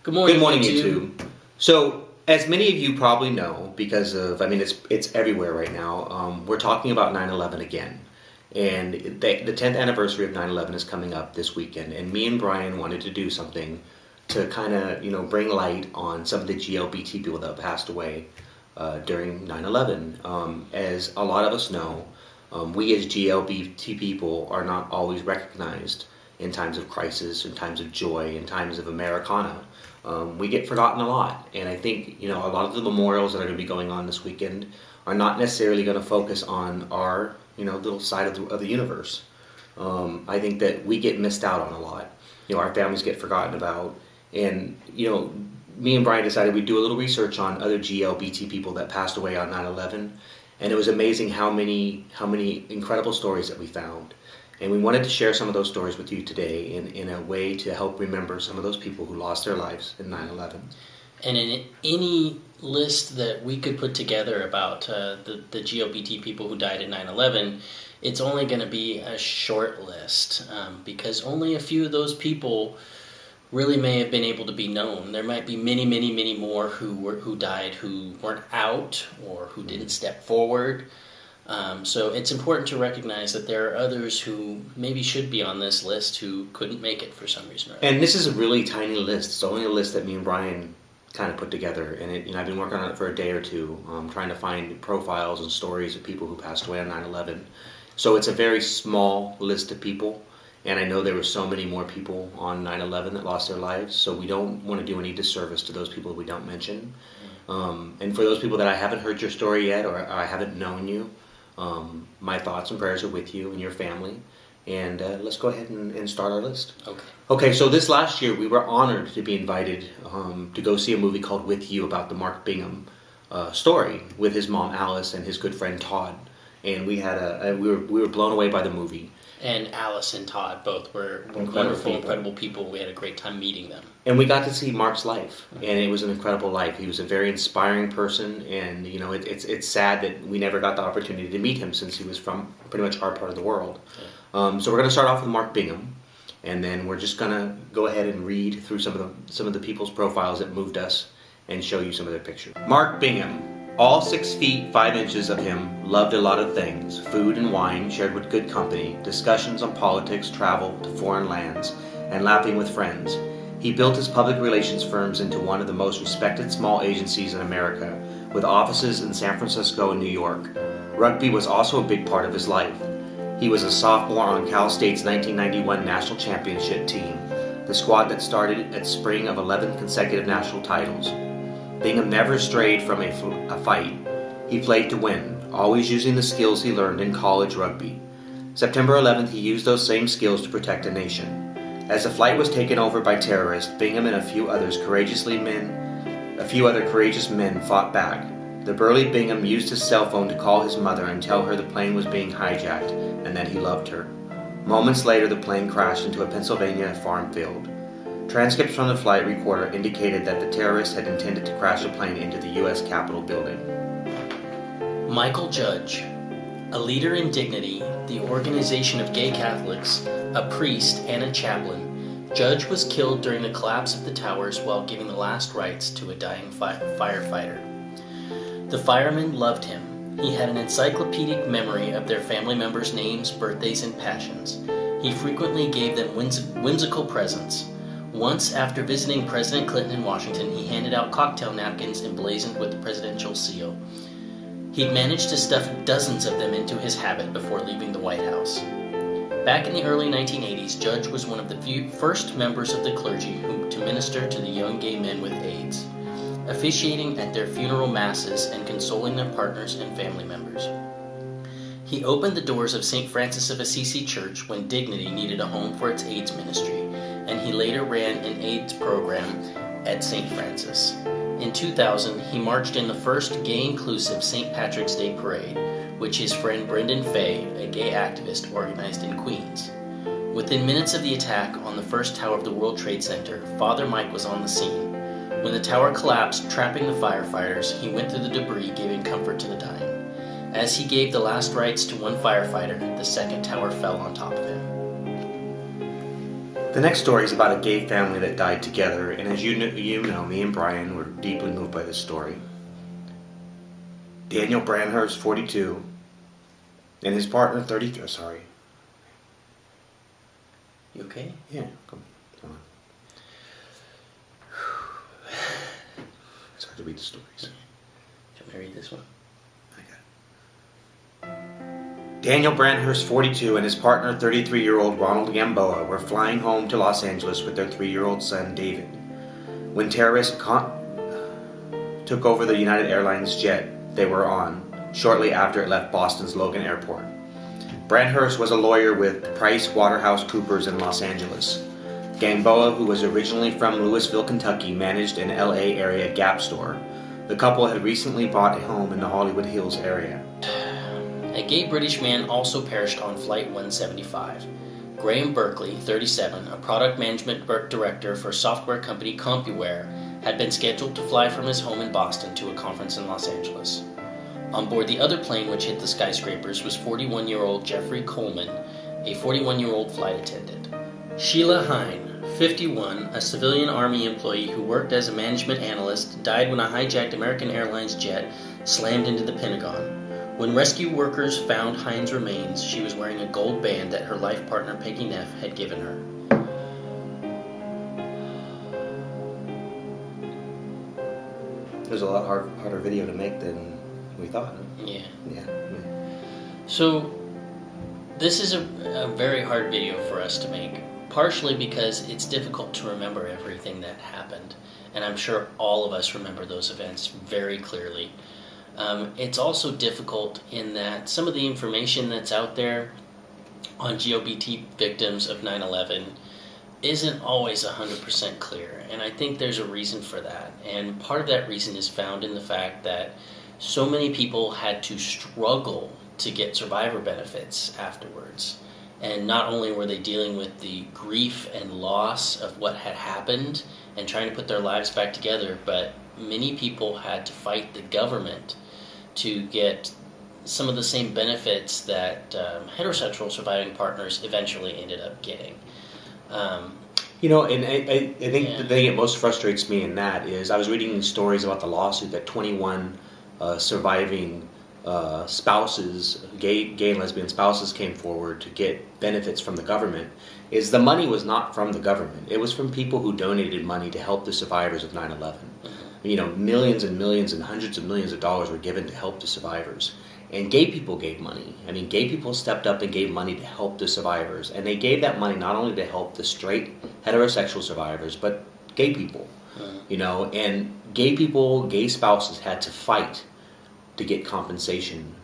Good morning, Good morning, YouTube. YouTube. So, as many of you probably know, because of, it's everywhere right now, we're talking about 9/11 again. And the 10th anniversary of 9/11 is coming up this weekend. And me and Brian wanted to do something to kind of, bring light on some of the GLBT people that passed away during 9/11. As a lot of us know, we as GLBT people are not always recognized in times of crisis, in times of joy, in times of Americana. We get forgotten a lot, and I think a lot of the memorials that are going to be going on this weekend are not necessarily going to focus on our little side of the universe. I think that we get missed out on a lot. Our families get forgotten about, and me and Brian decided we'd do a little research on other GLBT people that passed away on 9/11, and it was amazing how many incredible stories that we found. And we wanted to share some of those stories with you today in a way to help remember some of those people who lost their lives in 9/11. And in any list that we could put together about the GLBT people who died in 9/11, it's only going to be a short list because only a few of those people really may have been able to be known. There might be many, many, many more who died who weren't out or who didn't step forward. So it's important to recognize that there are others who maybe should be on this list who couldn't make it for some reason or other. And this is a really tiny list. It's only a list that me and Brian kind of put together, and I've been working on it for a day or two, trying to find profiles and stories of people who passed away on 9/11. So it's a very small list of people, and I know there were so many more people on 9/11 that lost their lives, so we don't want to do any disservice to those people we don't mention. And for those people that I haven't heard your story yet, or I haven't known you, my thoughts and prayers are with you and your family. And let's go ahead and start our list. Okay, so this last year we were honored to be invited to go see a movie called With You about the Mark Bingham story with his mom Alice and his good friend Todd. And we were blown away by the movie. And Alice and Todd both were wonderful, incredible people. We had a great time meeting them. And we got to see Mark's life, and it was an incredible life. He was a very inspiring person, and it's sad that we never got the opportunity to meet him since he was from pretty much our part of the world. So we're going to start off with Mark Bingham, and then we're just going to go ahead and read through some of the people's profiles that moved us and show you some of their pictures. Mark Bingham. All 6 feet 5 inches of him loved a lot of things, food and wine shared with good company, discussions on politics, travel to foreign lands, and laughing with friends. He built his public relations firms into one of the most respected small agencies in America, with offices in San Francisco and New York. Rugby was also a big part of his life. He was a sophomore on Cal State's 1991 national championship team, the squad that started at spring of 11 consecutive national titles. Bingham never strayed from a fight. He played to win, always using the skills he learned in college rugby. September 11th, he used those same skills to protect a nation. As the flight was taken over by terrorists, Bingham and a few other courageous men fought back. The burly Bingham used his cell phone to call his mother and tell her the plane was being hijacked and that he loved her. Moments later, the plane crashed into a Pennsylvania farm field. Transcripts from the flight recorder indicated that the terrorists had intended to crash the plane into the U.S. Capitol building. Michael Judge, a leader in Dignity, the organization of gay Catholics, a priest, and a chaplain, Judge was killed during the collapse of the towers while giving the last rites to a dying firefighter. The firemen loved him. He had an encyclopedic memory of their family members' names, birthdays, and passions. He frequently gave them whimsical presents. Once, after visiting President Clinton in Washington, he handed out cocktail napkins emblazoned with the presidential seal. He'd managed to stuff dozens of them into his habit before leaving the White House. Back in the early 1980s, Judge was one of the first members of the clergy to minister to the young gay men with AIDS, officiating at their funeral masses and consoling their partners and family members. He opened the doors of St. Francis of Assisi Church when Dignity needed a home for its AIDS ministry, and he later ran an AIDS program at St. Francis. In 2000, he marched in the first gay-inclusive St. Patrick's Day Parade, which his friend Brendan Fay, a gay activist, organized in Queens. Within minutes of the attack on the first tower of the World Trade Center, Father Mike was on the scene. When the tower collapsed, trapping the firefighters, he went through the debris, giving comfort to the dying. As he gave the last rites to one firefighter, the second tower fell on top of him. The next story is about a gay family that died together, and as you know, me and Brian were deeply moved by this story. Daniel Brandhurst, 42, and his partner, 33. Sorry. You okay? Yeah, come on. It's hard to read the stories. Do you want me to read this one? I got it. Daniel Brandhurst, 42, and his partner, 33-year-old Ronald Gamboa, were flying home to Los Angeles with their 3-year-old son, David, when terrorists took over the United Airlines jet they were on shortly after it left Boston's Logan Airport. Brandhurst was a lawyer with Price Waterhouse Coopers in Los Angeles. Gamboa, who was originally from Louisville, Kentucky, managed an LA area Gap store. The couple had recently bought a home in the Hollywood Hills area. A gay British man also perished on Flight 175. Graham Berkeley, 37, a product management director for software company CompuWare, had been scheduled to fly from his home in Boston to a conference in Los Angeles. On board the other plane which hit the skyscrapers was 41-year-old Jeffrey Coleman, a 41-year-old flight attendant. Sheila Hine, 51, a civilian Army employee who worked as a management analyst, died when a hijacked American Airlines jet slammed into the Pentagon. When rescue workers found Hine's remains, she was wearing a gold band that her life partner Peggy Neff had given her. It was a lot harder video to make than we thought. Huh? Yeah. Yeah. So, this is a very hard video for us to make, partially because it's difficult to remember everything that happened. And I'm sure all of us remember those events very clearly. It's also difficult in that some of the information that's out there on GLBT victims of 9/11 isn't always 100% clear, and I think there's a reason for that. And part of that reason is found in the fact that so many people had to struggle to get survivor benefits afterwards. And not only were they dealing with the grief and loss of what had happened and trying to put their lives back together, but many people had to fight the government to get some of the same benefits that heterosexual surviving partners eventually ended up getting. And I think the thing that most frustrates me in that is I was reading stories about the lawsuit that 21 surviving spouses, gay and lesbian spouses, came forward to get benefits from the government. Is the money was not from the government. It was from people who donated money to help the survivors of 9/11. Millions and millions and hundreds of millions of dollars were given to help the survivors. And gay people gave money. Gay people stepped up and gave money to help the survivors. And they gave that money not only to help the straight heterosexual survivors, but gay people. And gay people, gay spouses had to fight to get compensation,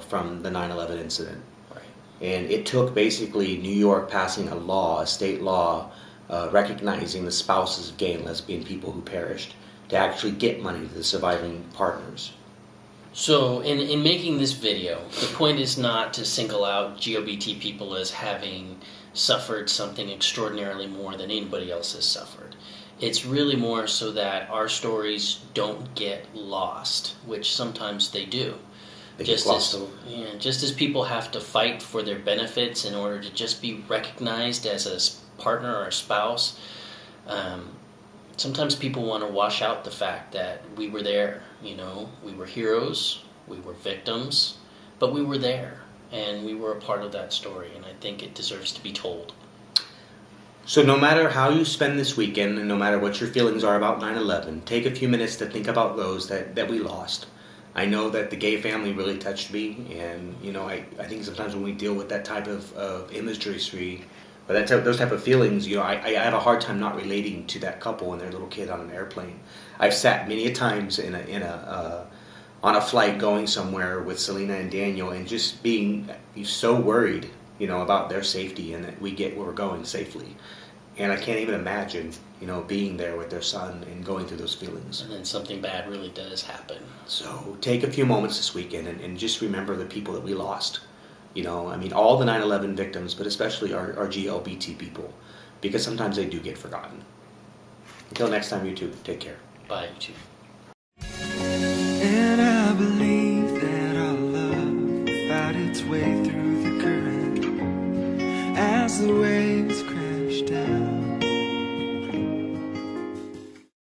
from the 9/11 incident. Right. And it took basically New York passing a state law, recognizing the spouses of gay and lesbian people who perished to actually get money to the surviving partners. So, in making this video, the point is not to single out GLBT people as having suffered something extraordinarily more than anybody else has suffered. It's really more so that our stories don't get lost, which sometimes they do. Just as people have to fight for their benefits in order to just be recognized as a partner or a spouse, sometimes people want to wash out the fact that we were there. We were heroes, we were victims, but we were there, and we were a part of that story, and I think it deserves to be told. So no matter how you spend this weekend, and no matter what your feelings are about 9/11, take a few minutes to think about those that we lost. I know that the gay family really touched me, and I think sometimes when we deal with that type of imagery, or those type of feelings, I have a hard time not relating to that couple and their little kid on an airplane. I've sat many a times on a flight going somewhere with Selena and Daniel, and just being so worried, about their safety and that we get where we're going safely. And I can't even imagine, being there with their son and going through those feelings. And then something bad really does happen. So take a few moments this weekend and just remember the people that we lost. All the 9/11 victims, but especially our GLBT people, because sometimes they do get forgotten. Until next time, you two, take care. Bye, you two. And I believe that our love found its way through the current as the waves